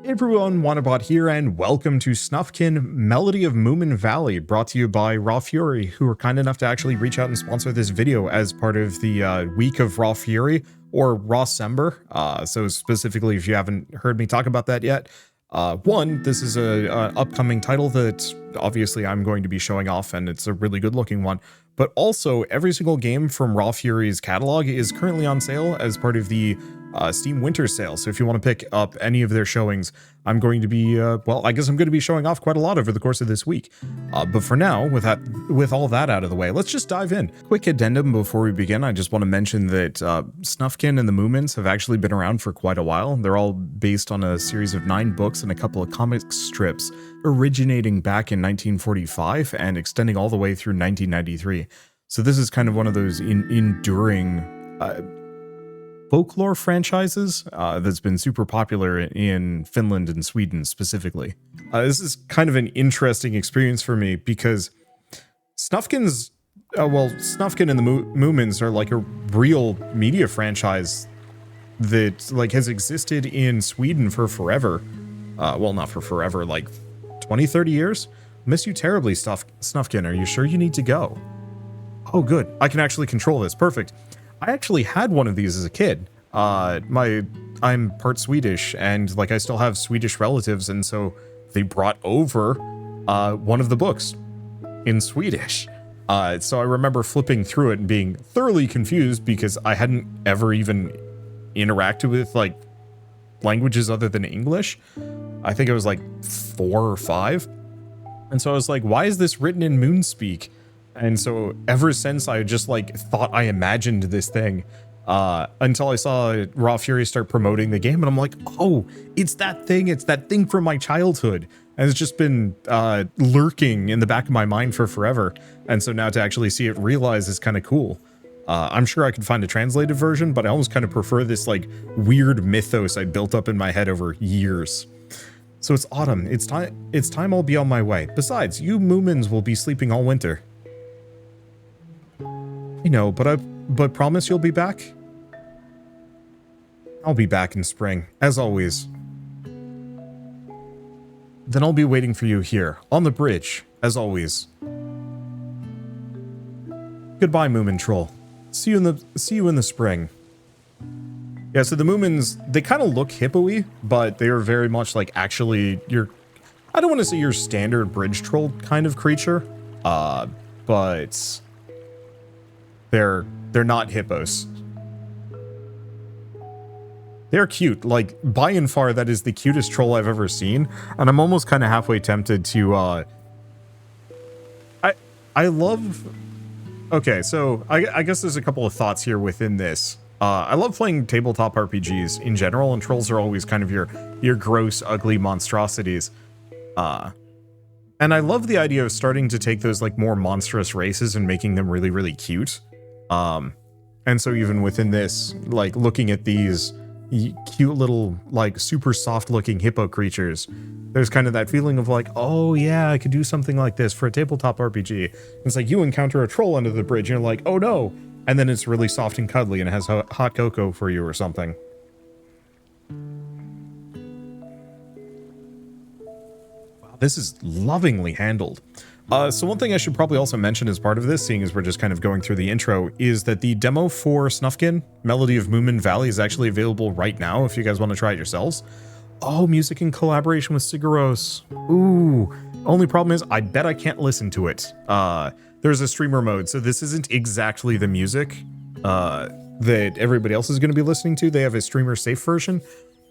Hey everyone, Wanderbot here, and welcome to Snufkin, Melody of Moominvalley, brought to you by Raw Fury, who were kind enough to actually reach out and sponsor this video as part of the week of Raw Fury, or Rawcember. So specifically, if you haven't heard me talk about that yet, one, this is a upcoming title that obviously I'm going to be showing off, and it's a really good looking one. But also, every single game from Raw Fury's catalog is currently on sale as part of the Steam Winter Sale. So if you want to pick up any of their showings, I'm going to be, well, I guess I'm going to be showing off quite a lot over the course of this week. But for now, with all that out of the way, let's just dive in. Quick addendum before we begin. I just want to mention that Snufkin and the Moomins have actually been around for quite a while. They're all based on a series of 9 books and a couple of comic strips originating back in 1945 and extending all the way through 1993. So this is kind of one of those enduring folklore franchises that's been super popular in Finland and Sweden specifically. This is kind of an interesting experience for me because Snufkin and the Moomins are like a real media franchise that like has existed in Sweden for forever. Well, not for forever, like 20, 30 years. Miss you terribly, Snufkin. Are you sure you need to go? Oh, good. I can actually control this. Perfect. I actually had one of these as a kid. I'm part Swedish, and like I still have Swedish relatives, and so they brought over one of the books in Swedish. So I remember flipping through it and being thoroughly confused because I hadn't ever even interacted with like languages other than English. I think I was like 4 or 5. And so I was like, why is this written in Moonspeak? And so ever since I just like thought I imagined this thing until I saw Raw Fury start promoting the game, and I'm like, oh, it's that thing from my childhood. And it's just been lurking in the back of my mind for forever. And so now to actually see it realized is kind of cool. I'm sure I could find a translated version, but I almost kind of prefer this like weird mythos I built up in my head over years. So it's autumn. It's time I'll be on my way. Besides, you Moomins will be sleeping all winter. I know, but promise you'll be back? I'll be back in spring, as always. Then I'll be waiting for you here, on the bridge, as always. Goodbye, Moomin Troll. See you in the spring. Yeah, so the Moomins, they kind of look hippo-y, but they are very much like actually I don't want to say your standard bridge troll kind of creature, but they're not hippos. They're cute. Like, by and far, that is the cutest troll I've ever seen. And I'm almost kind of halfway tempted to, I love... Okay, so I guess there's a couple of thoughts here within this. I love playing tabletop RPGs in general, and trolls are always kind of your gross, ugly monstrosities. And I love the idea of starting to take those, like, more monstrous races and making them really, really cute. And so even within this, like, looking at these cute little, like, super soft looking hippo creatures, there's kind of that feeling of like, oh yeah, I could do something like this for a tabletop RPG. It's like you encounter a troll under the bridge and you're like, oh no, and then it's really soft and cuddly and it has hot cocoa for you or something. Wow, this is lovingly handled. So one thing I should probably also mention as part of this, seeing as we're just kind of going through the intro, is that the demo for Snufkin, Melody of Moominvalley, is actually available right now if you guys want to try it yourselves. Oh, music in collaboration with Sigaros. Ooh, only problem is I bet I can't listen to it. There's a streamer mode, so this isn't exactly the music that everybody else is going to be listening to. They have a streamer safe version,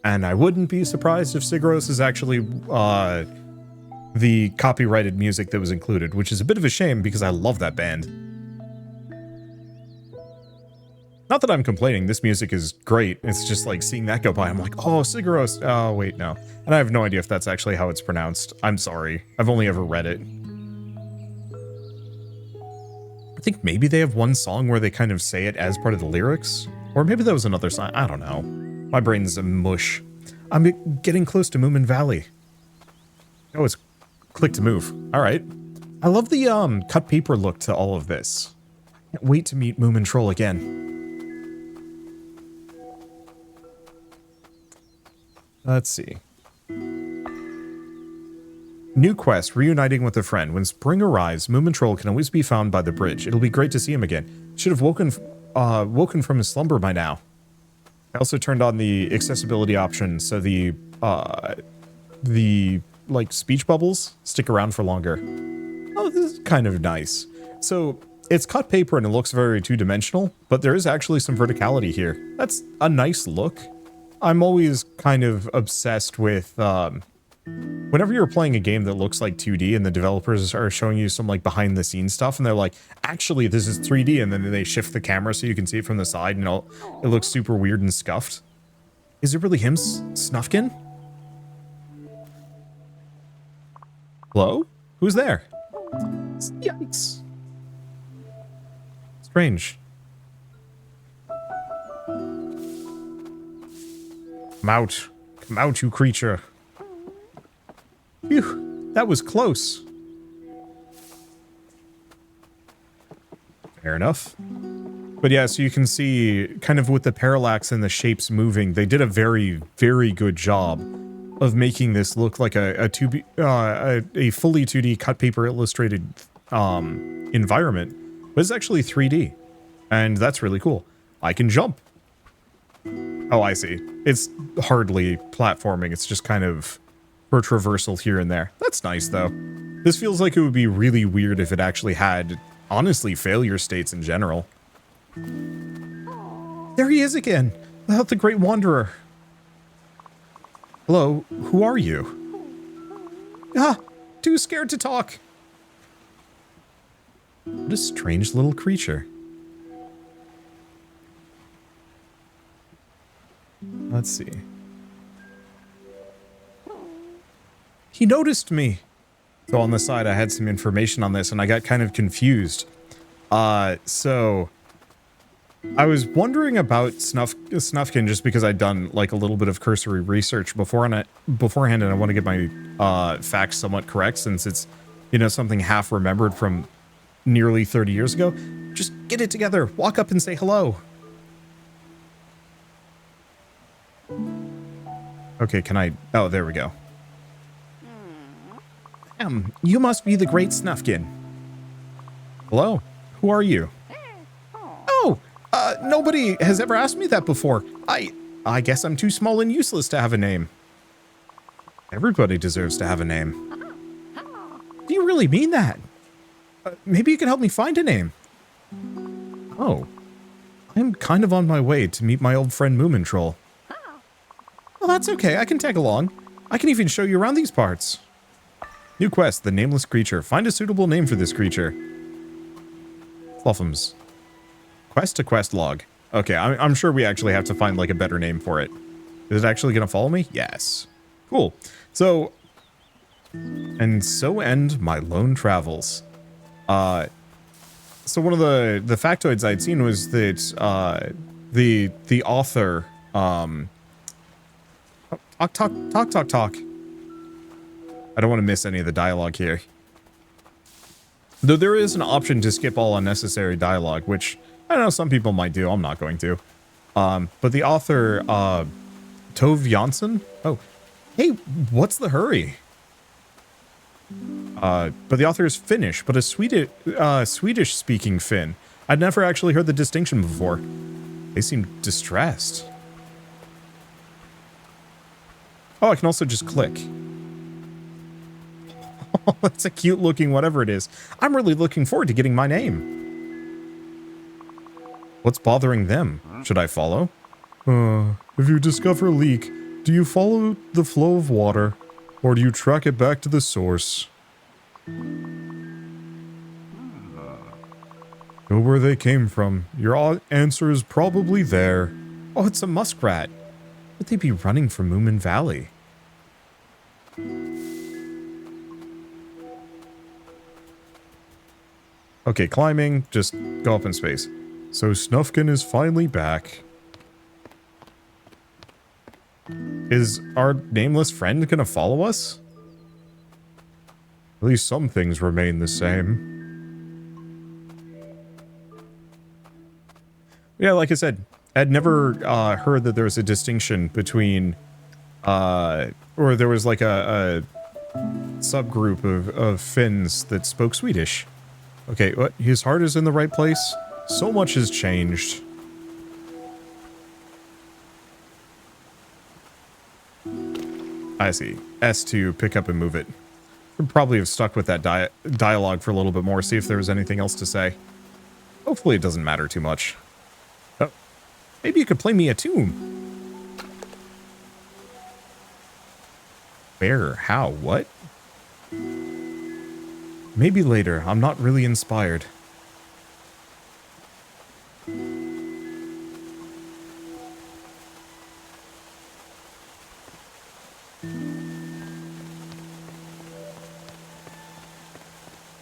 and I wouldn't be surprised if Sigaros is actually the copyrighted music that was included, which is a bit of a shame because I love that band. Not that I'm complaining, this music is great. It's just like seeing that go by, I'm like, oh, Sigaros. Oh, wait, no. And I have no idea if that's actually how it's pronounced. I'm sorry. I've only ever read it. I think maybe they have one song where they kind of say it as part of the lyrics. Or maybe that was another song. I don't know. My brain's a mush. I'm getting close to Moominvalley. Oh, it's click to move. All right. I love the cut paper look to all of this. Can't wait to meet Moomin Troll again. Let's see. New quest, reuniting with a friend. When spring arrives, Moomin Troll can always be found by the bridge. It'll be great to see him again. Should have woken from his slumber by now. I also turned on the accessibility option, so the like speech bubbles stick around for longer. Oh, this is kind of nice. So it's cut paper and it looks very two-dimensional, but there is actually some verticality here. That's a nice look. I'm always kind of obsessed with whenever you're playing a game that looks like 2D and the developers are showing you some like behind the scenes stuff and they're like, actually this is 3D, and then they shift the camera so you can see it from the side and it looks super weird and scuffed. Is it really him, Snufkin? Hello? Who's there? Yikes. Strange. Come out. Come out, you creature. Phew, that was close. Fair enough. But yeah, so you can see kind of with the parallax and the shapes moving, they did a very, very good job of making this look like a fully 2D cut paper illustrated environment, but it's actually 3D, and that's really cool. I can jump. Oh, I see. It's hardly platforming. It's just kind of for traversal here and there. That's nice, though. This feels like it would be really weird if it actually had, honestly, failure states in general. There he is again, without the Great Wanderer. Hello, who are you? Ah, too scared to talk. What a strange little creature. Let's see. He noticed me. So on the side, I had some information on this and I got kind of confused. So I was wondering about Snufkin just because I'd done like a little bit of cursory research beforehand, and I want to get my facts somewhat correct since it's, you know, something half remembered from nearly 30 years ago. Just get it together. Walk up and say hello. Okay, can I... Oh, there we go. You must be the great Snufkin. Hello, who are you? Oh, nobody has ever asked me that before. I guess I'm too small and useless to have a name. Everybody deserves to have a name. Do you really mean that? Maybe you can help me find a name. Oh, I'm kind of on my way to meet my old friend Moomin Troll. Well, that's okay. I can tag along. I can even show you around these parts. New quest, the nameless creature. Find a suitable name for this creature. Fluffums. Quest to quest log. Okay, I'm sure we actually have to find like a better name for it. Is it actually going to follow me? Yes. Cool. So, and so end my lone travels. So one of the factoids I'd seen was that the author talk. I don't want to miss any of the dialogue here. Though there is an option to skip all unnecessary dialogue, which I don't know, some people might do. I'm not going to. But the author, Tove Jansson. Oh, hey, what's the hurry? But the author is Finnish, but a Swedish-speaking Finn. I'd never actually heard the distinction before. They seem distressed. Oh, I can also just click. Oh, that's a cute looking whatever it is. I'm really looking forward to getting my name. What's bothering them? Should I follow? If you discover a leak, do you follow the flow of water, or do you track it back to the source? Know where they came from. Your answer is probably there. Oh, it's a muskrat. Would they be running from Moominvalley? Okay, climbing. Just go up in space. So Snufkin is finally back. Is our nameless friend gonna follow us? At least some things remain the same. Yeah, like I said, I'd never heard that there was a distinction between, or there was like subgroup of Finns that spoke Swedish. Okay, what? His heart is in the right place? So much has changed. I see. S to pick up and move it. Could probably have stuck with that dialogue for a little bit more, see if there was anything else to say. Hopefully it doesn't matter too much. Oh, maybe you could play me a tune. Where? How? What? Maybe later. I'm not really inspired.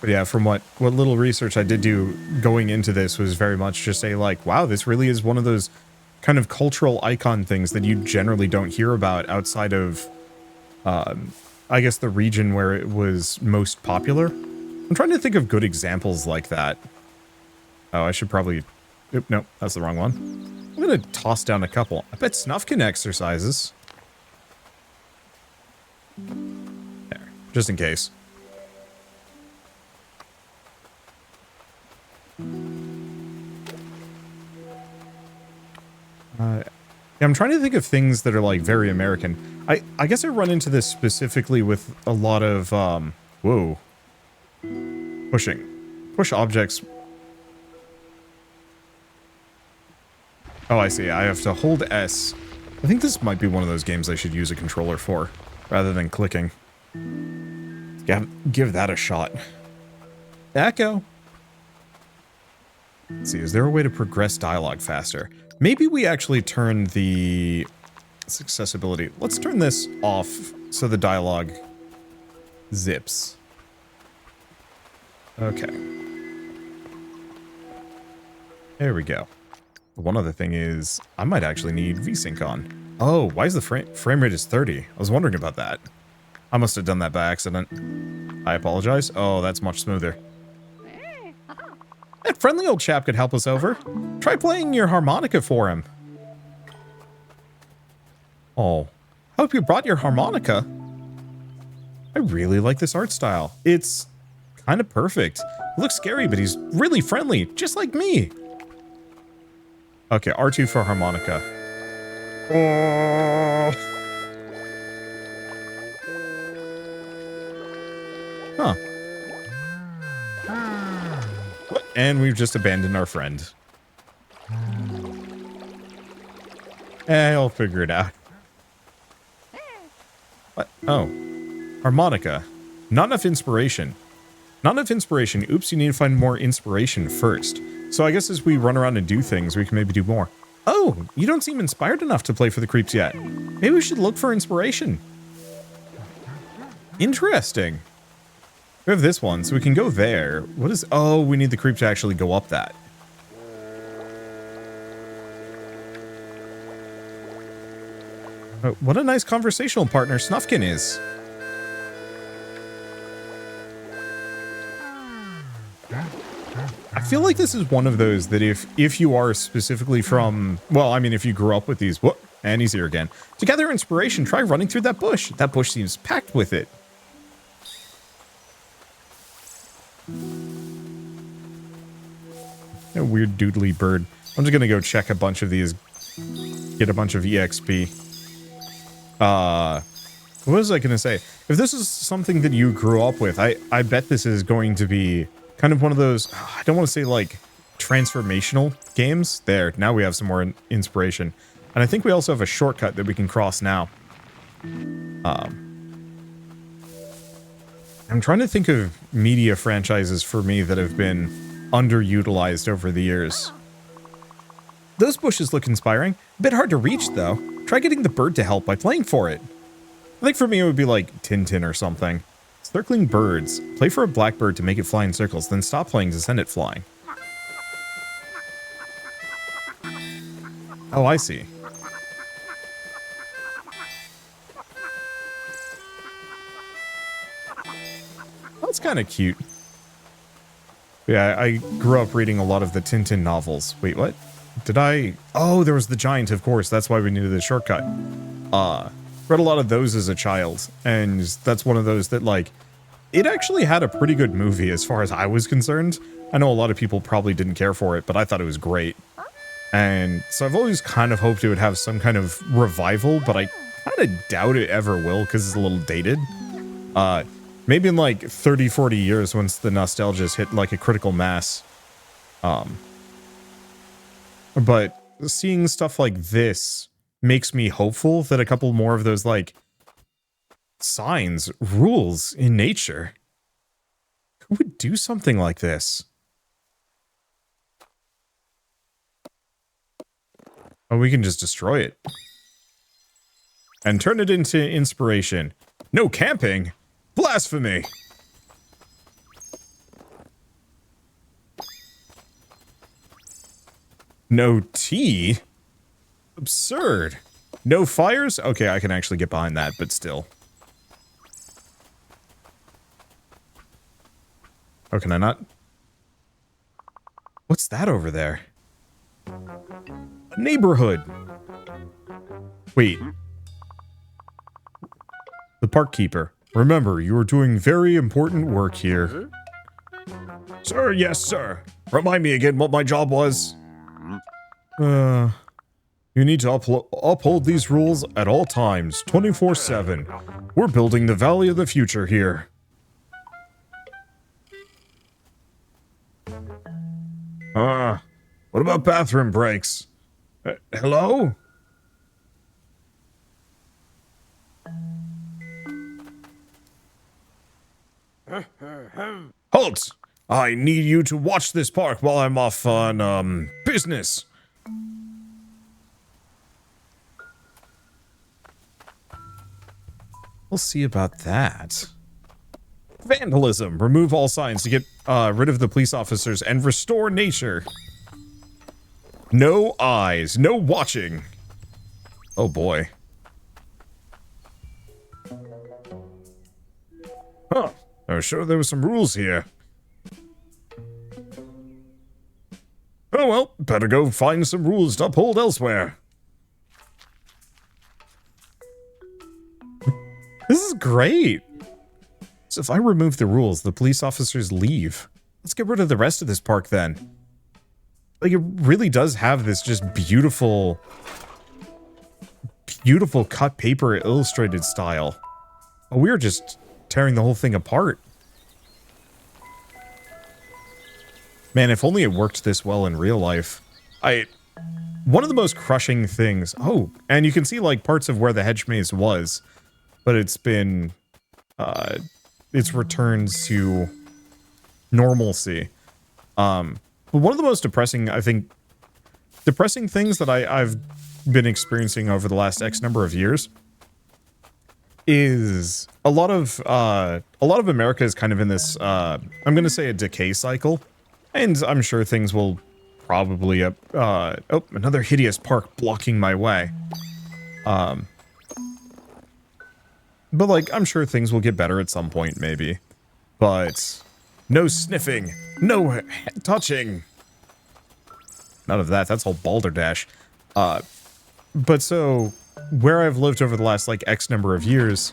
But yeah, from what little research I did do going into this was very much just say like, wow, this really is one of those kind of cultural icon things that you generally don't hear about outside of, I guess, the region where it was most popular. I'm trying to think of good examples like that. Oh, I should probably... Oop, nope, that's the wrong one. I'm going to toss down a couple. I bet Snufkin exercises. There, just in case. Yeah, I'm trying to think of things that are like very American. I guess I run into this specifically with a lot of whoa. Push objects. Oh, I see. I have to hold S. I think this might be one of those games I should use a controller for rather than clicking. Yeah, give that a shot. Echo. Let's see, is there a way to progress dialogue faster? Maybe we actually turn the accessibility. Let's turn this off so the dialogue zips. Okay. There we go. One other thing is, I might actually need VSync on. Oh, why is the frame rate is 30? I was wondering about that. I must have done that by accident. I apologize. Oh, that's much smoother. That friendly old chap could help us over. Try playing your harmonica for him. Oh, hope you brought your harmonica. I really like this art style. It's kind of perfect. It looks scary, but he's really friendly, just like me. Okay, R2 for harmonica. Oh. Huh. And we've just abandoned our friend. I'll figure it out. What? Oh. Harmonica. Not enough inspiration. Not enough inspiration. Oops, you need to find more inspiration first. So I guess as we run around and do things, we can maybe do more. Oh, you don't seem inspired enough to play for the creeps yet. Maybe we should look for inspiration. Interesting. We have this one, so we can go there. What is... Oh, we need the creep to actually go up that. Oh, what a nice conversational partner Snufkin is. I feel like this is one of those that if you are specifically from... Well, I mean, if you grew up with these... Whoop, and he's here again. To gather inspiration, try running through that bush. That bush seems packed with it. A weird doodly bird. I'm just gonna go check a bunch of these. Get a bunch of EXP. What was I gonna say? If this is something that you grew up with, I bet this is going to be kind of one of those, I don't want to say like transformational games. There, now we have some more inspiration. And I think we also have a shortcut that we can cross now. I'm trying to think of media franchises for me that have been underutilized over the years. Those bushes look inspiring. A bit hard to reach, though. Try getting the bird to help by playing for it. I think for me it would be like Tintin or something. Circling birds. Play for a blackbird to make it fly in circles, then stop playing to send it flying. Oh, I see. That's kind of cute. Yeah, I grew up reading a lot of the Tintin novels. Wait, what? Did I? Oh, there was the giant, of course. That's why we needed the shortcut. Read a lot of those as a child, and that's one of those that, like, it actually had a pretty good movie as far as I was concerned. I know a lot of people probably didn't care for it, but I thought it was great. And so I've always kind of hoped it would have some kind of revival, but I kind of doubt it ever will because it's a little dated. Maybe in like 30, 40 years once the nostalgia's hit like a critical mass. But seeing stuff like this makes me hopeful that a couple more of those like signs, rules in nature. Who would do something like this? Oh, we can just destroy it. And turn it into inspiration. No camping! Blasphemy! No tea? Absurd. No fires? Okay, I can actually get behind that, but still. Oh, can I not? What's that over there? A neighborhood. Wait. The park keeper. Remember, you are doing very important work here. Sir, yes, sir. Remind me again what my job was. You need to uphold these rules at all times, 24/7. We're building the Valley of the Future here. What about bathroom breaks? Hello? Halt! I need you to watch this park while I'm off on, business. We'll see about that. Vandalism. Remove all signs to get rid of the police officers and restore nature. No eyes. No watching. Oh boy. Huh. I was sure there were some rules here. Oh well, better go find some rules to uphold elsewhere. This is great. So if I remove the rules, the police officers leave. Let's get rid of the rest of this park then. Like, it really does have this just beautiful, beautiful cut paper illustrated style. Oh, we're just tearing the whole thing apart. Man, if only it worked this well in real life. One of the most crushing things... Oh, and you can see, like, parts of where the hedge maze was. But it's been... it's returned to normalcy. But one of the most depressing, I think... Depressing things that I've been experiencing over the last X number of years... is a lot of America is kind of in this, I'm going to say a decay cycle. And I'm sure things will probably, oh, another hideous park blocking my way. But, like, I'm sure things will get better at some point, maybe. But, no sniffing, no touching. None of that, that's all balderdash. But so, where I've lived over the last, like, X number of years,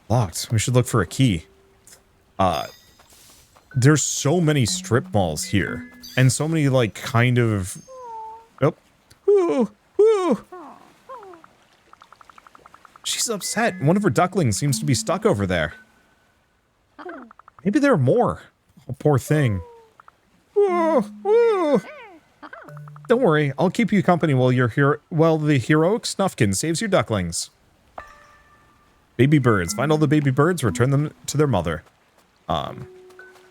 locked. We should look for a key. There's so many strip malls here. And so many, like, kind of... Oh. Woo! Woo! She's upset. One of her ducklings seems to be stuck over there. Maybe there are more. Oh, poor thing. Woo! Woo! Don't worry, I'll keep you company while you're here. Well, the heroic Snufkin saves your ducklings. Baby birds. Find all the baby birds, return them to their mother.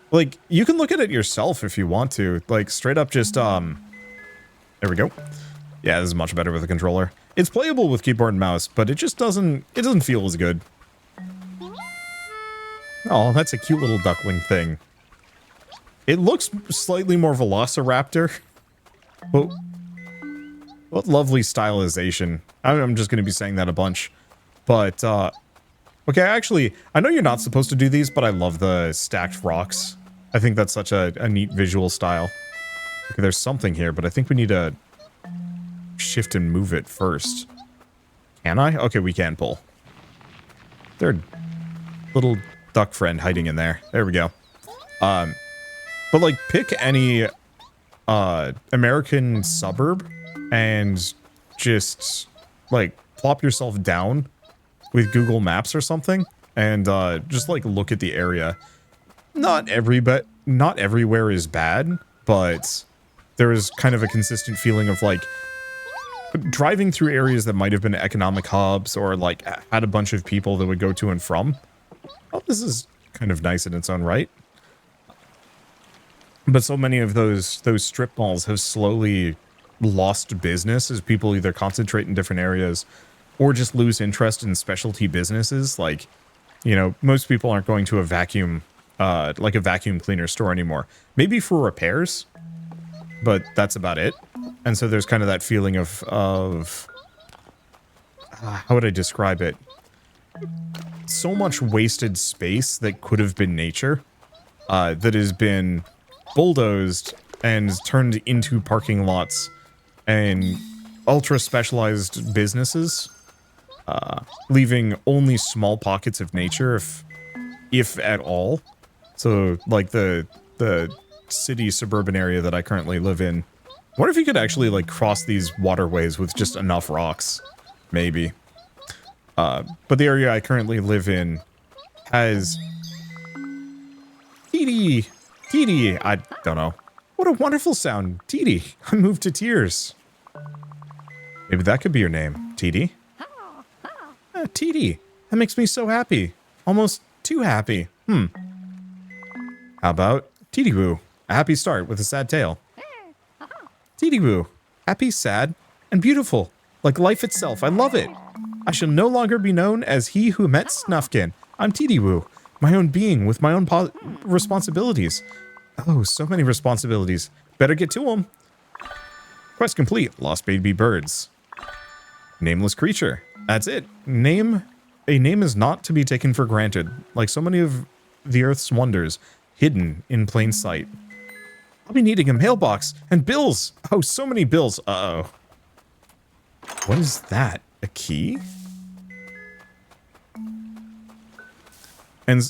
Like, you can look at it yourself if you want to. Like, straight up just, there we go. Yeah, this is much better with a controller. It's playable with keyboard and mouse, but it just doesn't feel as good. Oh, that's a cute little duckling thing. It looks slightly more Velociraptor. But what lovely stylization. I'm just going to be saying that a bunch. But, okay, actually, I know you're not supposed to do these, but I love the stacked rocks. I think that's such a neat visual style. Okay, there's something here, but I think we need to shift and move it first. Can I? Okay, we can pull. There are little duck friend hiding in there. There we go. But like pick any American suburb and just like plop yourself down with Google Maps or something and just like look at the area. Not everywhere is bad, but there is kind of a consistent feeling of like driving through areas that might have been economic hubs or like had a bunch of people that would go to and from. Oh, this is kind of nice in its own right. But so many of those strip malls have slowly lost business as people either concentrate in different areas or just lose interest in specialty businesses. Like, you know, most people aren't going to a vacuum, like a vacuum cleaner store anymore. Maybe for repairs, but that's about it. And so there's kind of that feeling of how would I describe it? So much wasted space that could have been nature, that has been bulldozed and turned into parking lots and ultra specialized businesses, leaving only small pockets of nature, if at all. So like the city suburban area that I currently live in, I wonder if you could actually like cross these waterways with just enough rocks, maybe. But the area I currently live in has Teety, I don't know. What a wonderful sound. Teety, I'm moved to tears. Maybe that could be your name, Teety. Teety, that makes me so happy. Almost too happy. How about Teety Boo, a happy start with a sad tale. Teety Boo, happy, sad, and beautiful, like life itself. I love it. I shall no longer be known as he who met Snufkin. I'm Teety Boo, my own being with my own responsibilities. Oh, so many responsibilities. Better get to them. Quest complete. Lost baby birds. Nameless creature. That's it. A name is not to be taken for granted, like so many of the Earth's wonders, hidden in plain sight. I'll be needing a mailbox and bills. Oh, so many bills. Uh-oh. What is that? A key? And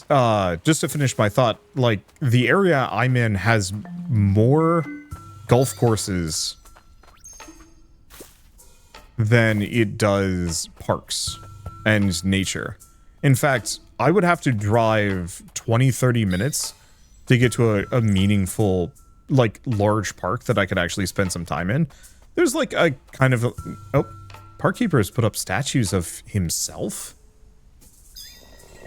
just to finish my thought, like the area I'm in has more golf courses than it does parks and nature. In fact, I would have to drive 20-30 minutes to get to a meaningful, like, large park that I could actually spend some time in. There's like a kind of... Oh, Parkkeeper has put up statues of himself?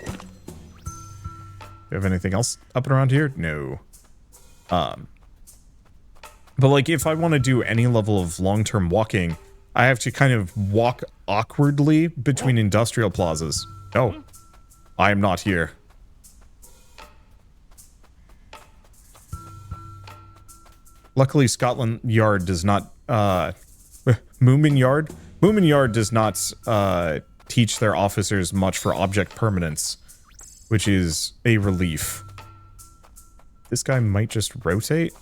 Do you have anything else up and around here? No. But like, if I want to do any level of long-term walking, I have to kind of walk awkwardly between industrial plazas. Oh, I am not here. Luckily, Scotland Yard does not, Moomin Yard does not, teach their officers much for object permanence, which is a relief. This guy might just rotate?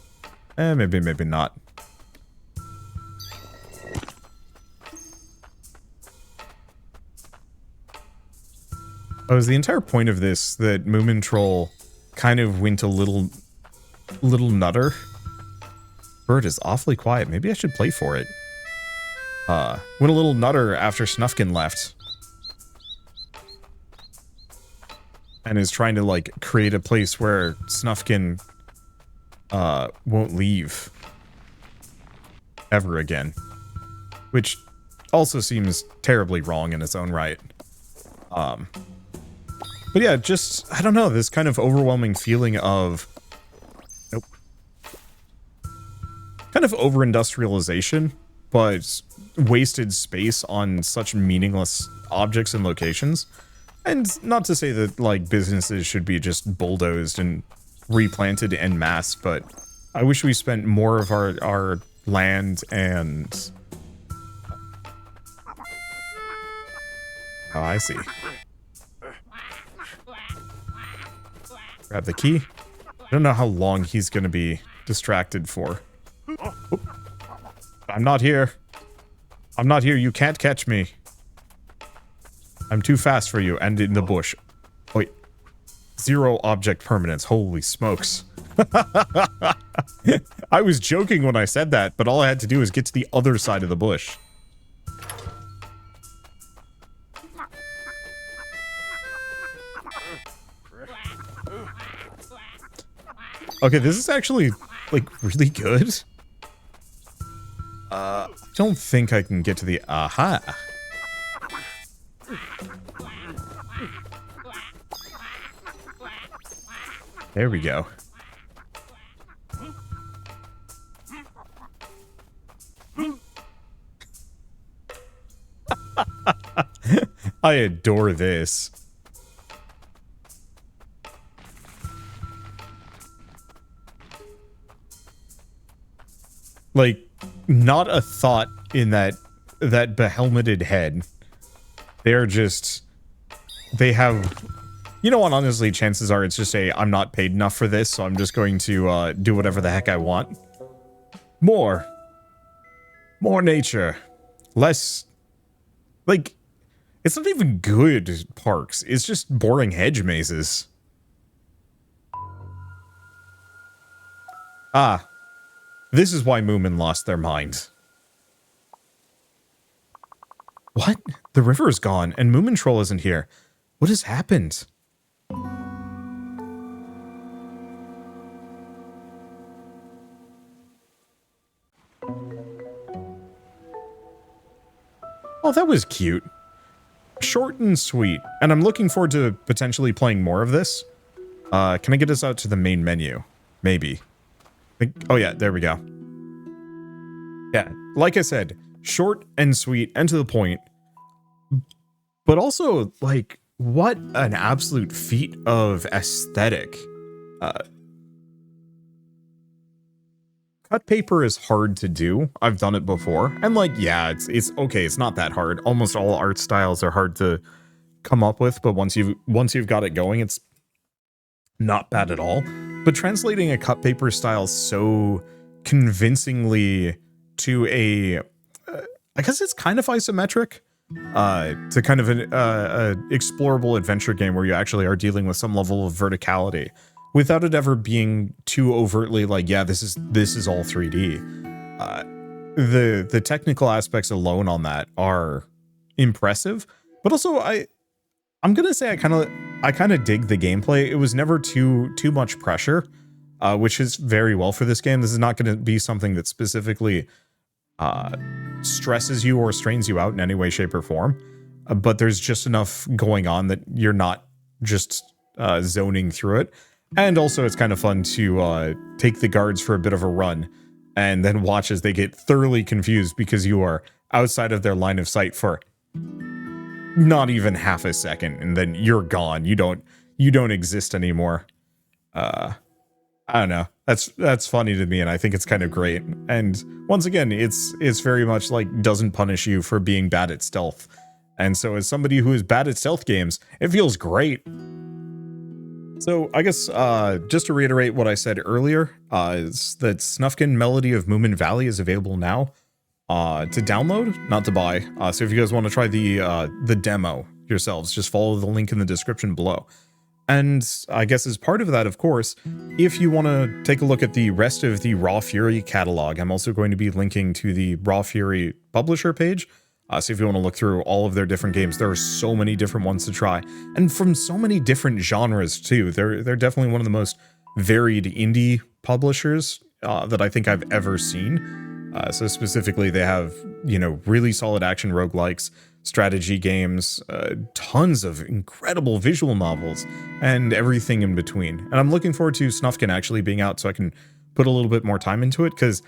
Maybe, maybe not. Oh, is the entire point of this that Moomin Troll kind of went a little nutter? Bird is awfully quiet. Maybe I should play for it. Went a little nutter after Snufkin left. And is trying to, like, create a place where Snufkin, won't leave. Ever again. Which also seems terribly wrong in its own right. But yeah, just, I don't know, this kind of overwhelming feeling of... Nope. Kind of over-industrialization, but wasted space on such meaningless objects and locations. And not to say that, like, businesses should be just bulldozed and replanted en masse, but I wish we spent more of our land and... Oh, I see. Grab the key. I don't know how long he's gonna be distracted for. Oop. I'm not here. I'm not here. You can't catch me. I'm too fast for you and in the bush. Wait. 0 object permanence. Holy smokes. I was joking when I said that, but all I had to do was get to the other side of the bush. Okay, this is actually, like, really good. I don't think I can get to the... Aha! There we go. I adore this. Like, not a thought in that behelmeted head. They're just... They have... You know what, honestly, chances are it's just I'm not paid enough for this, so I'm just going to do whatever the heck I want. More nature. Less... Like, it's not even good parks. It's just boring hedge mazes. Ah. This is why Moomin lost their mind. What? The river is gone, and Moomin Troll isn't here. What has happened? Oh, that was cute. Short and sweet, and I'm looking forward to potentially playing more of this. Can I get us out to the main menu? Maybe. Oh yeah, there we go. Yeah, like I said, short and sweet and to the point. But also, like, what an absolute feat of aesthetic. Cut paper is hard to do. I've done it before. And like, yeah, it's okay, it's not that hard. Almost all art styles are hard to come up with, but once you've got it going, it's not bad at all. But translating a cut paper style so convincingly to a I guess it's kind of isometric, to kind of an explorable adventure game where you actually are dealing with some level of verticality without it ever being too overtly like, yeah, this is all 3D. The technical aspects alone on that are impressive, but also I'm gonna say I kind of dig the gameplay. It was never too much pressure, which is very well for this game. This is not going to be something that specifically stresses you or strains you out in any way, shape, or form. But there's just enough going on that you're not just zoning through it. And also, it's kind of fun to take the guards for a bit of a run and then watch as they get thoroughly confused because you are outside of their line of sight for not even half a second, and then you're gone. You don't exist anymore. I don't know. That's funny to me, and I think it's kind of great. And once again, it's very much like doesn't punish you for being bad at stealth. And so as somebody who is bad at stealth games, it feels great. So I guess just to reiterate what I said earlier, is that Snufkin Melody of Moominvalley is available now to download, not to buy. So if you guys want to try the demo yourselves, just follow the link in the description below. And I guess as part of that, of course, if you want to take a look at the rest of the Raw Fury catalog, I'm also going to be linking to the Raw Fury publisher page. So if you want to look through all of their different games, there are so many different ones to try, and from so many different genres too. They're definitely one of the most varied indie publishers that I think I've ever seen. So specifically, they have, you know, really solid action roguelikes, strategy games, tons of incredible visual novels, and everything in between. And I'm looking forward to Snufkin actually being out so I can put a little bit more time into it, because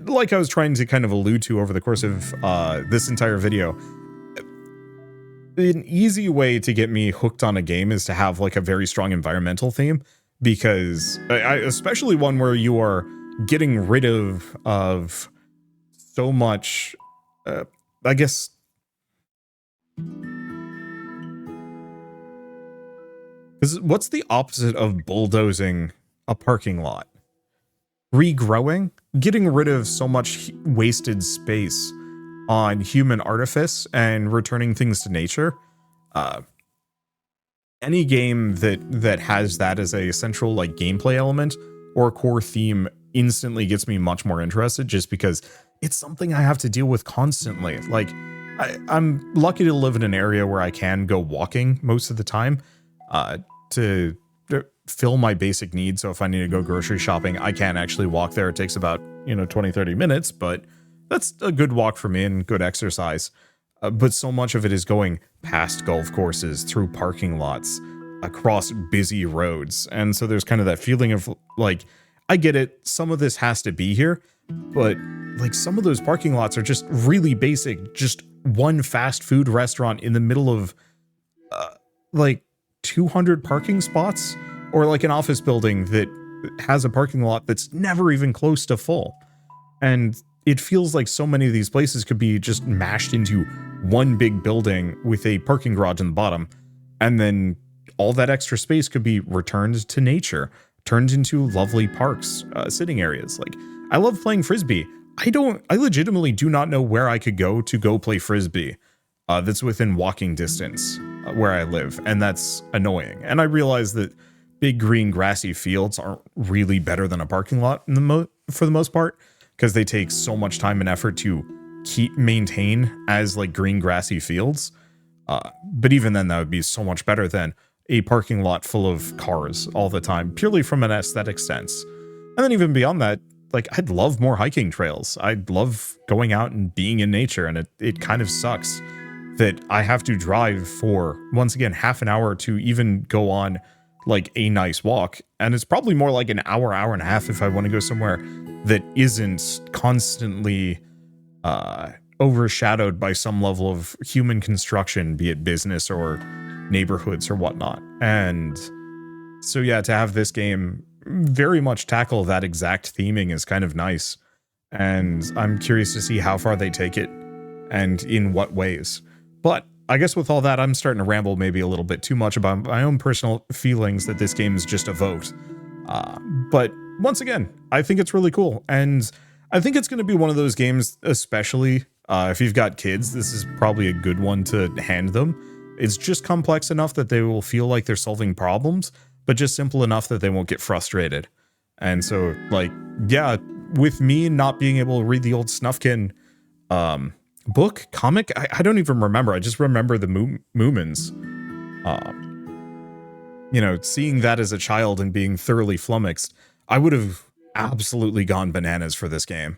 like I was trying to kind of allude to over the course of this entire video, an easy way to get me hooked on a game is to have like a very strong environmental theme, because especially one where you are getting rid of so much, I guess, what's the opposite of bulldozing a parking lot? Regrowing? Getting rid of so much wasted space on human artifice and returning things to nature. any game that has that as a central like gameplay element or core theme instantly gets me much more interested, just because it's something I have to deal with constantly. Like I'm lucky to live in an area where I can go walking most of the time to fill my basic needs. So if I need to go grocery shopping, I can actually walk there. It takes about 20-30 minutes, but that's a good walk for me and good exercise. But so much of it is going past golf courses, through parking lots, across busy roads. And so there's kind of that feeling of like, I get it, some of this has to be here, but like some of those parking lots are just really basic, just one fast food restaurant in the middle of like 200 parking spots, or like an office building that has a parking lot that's never even close to full. And it feels like so many of these places could be just mashed into one big building with a parking garage in the bottom, and then all that extra space could be returned to nature, turned into lovely parks, sitting areas. Like, I love playing Frisbee. I legitimately do not know where I could go to go play Frisbee that's within walking distance where I live, and that's annoying. And I realize that big green grassy fields aren't really better than a parking lot for the most part, because they take so much time and effort to maintain as like green grassy fields. But even then, that would be so much better than a parking lot full of cars all the time, purely from an aesthetic sense. And then even beyond that, like, I'd love more hiking trails. I'd love going out and being in nature, and it kind of sucks that I have to drive for, once again, half an hour to even go on like a nice walk. And it's probably more like an hour and a half if I want to go somewhere that isn't constantly overshadowed by some level of human construction, be it business or neighborhoods or whatnot. And so yeah, to have this game very much tackle that exact theming is kind of nice. And I'm curious to see how far they take it and in what ways. But I guess with all that, I'm starting to ramble maybe a little bit too much about my own personal feelings that this game is just a vote. But once again, I think it's really cool. And I think it's going to be one of those games, especially if you've got kids, this is probably a good one to hand them. It's just complex enough that they will feel like they're solving problems, but just simple enough that they won't get frustrated. And so, like, yeah, with me not being able to read the old Snufkin book, comic, I don't even remember. I just remember the Moomins. Seeing that as a child and being thoroughly flummoxed, I would have absolutely gone bananas for this game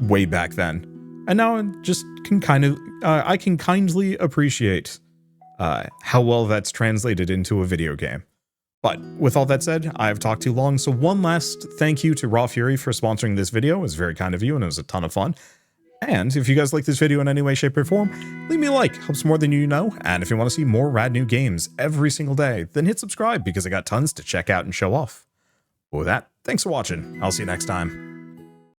way back then. And now I just can I can kindly appreciate how well that's translated into a video game. But with all that said, I've talked too long, so one last thank you to Raw Fury for sponsoring this video. It was very kind of you, and it was a ton of fun. And if you guys like this video in any way, shape, or form, leave me a like, helps more than you know. And if you want to see more rad new games every single day, then hit subscribe, because I got tons to check out and show off. With that, thanks for watching. I'll see you next time.